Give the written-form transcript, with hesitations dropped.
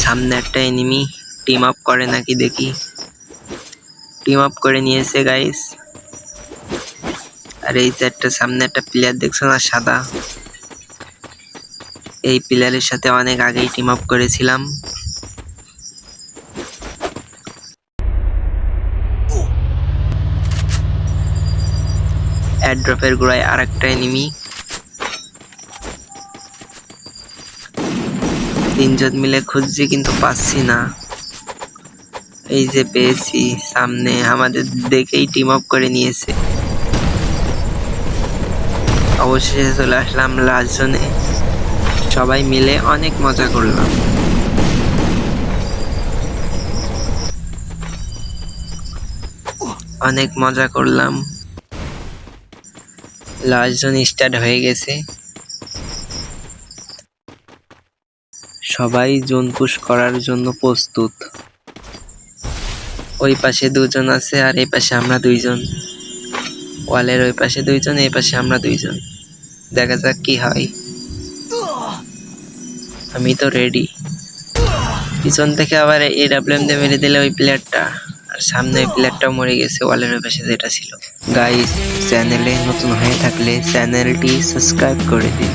সামনে একটা enemy team up করে নাকি দেখি। টিম আপ করে নিয়েছে গাইস। আর এই যে একটা সামনে একটা প্লেয়ার দেখছো না সাদা, এই প্লেয়ারের সাথে অনেক আগেই টিম আপ করেছিলাম। এয়ারড্রপের গোড়ায় আর একটা এনিমি। তিনজন মিলে খুঁজছি কিন্তু পাচ্ছি না। এই যে পেয়েছি, সামনে আমাদের দেখেই টিম আপ করে নিয়েছে। অবশেষে চলে আসলাম লাস্ট জোনে। সবাই মিলে অনেক মজা করলাম। অনেক মজা করলাম। লাস্ট জোন স্টার্ট হয়ে গেছে। সবাই জোন পুশ করার জন্য প্রস্তুত। ওই পাশে দুজন আছে আর এই পাশে আমরা দুইজন। ওয়ালের ওই পাশে দুইজন, এই পাশে আমরা দুইজন। দেখা যাক কি হয়। আমি তো রেডি। পিছন থেকে আবার AWM দিয়ে মেরে দিলে ওই প্লেয়ারটা, আর সামনে ওই প্লেয়ারটাও মরে গেছে ওয়ালের ওই পাশে যেটা ছিল। গাইস, চ্যানেলে নতুন হয়ে থাকলে চ্যানেলটি সাবস্ক্রাইব করে দিন।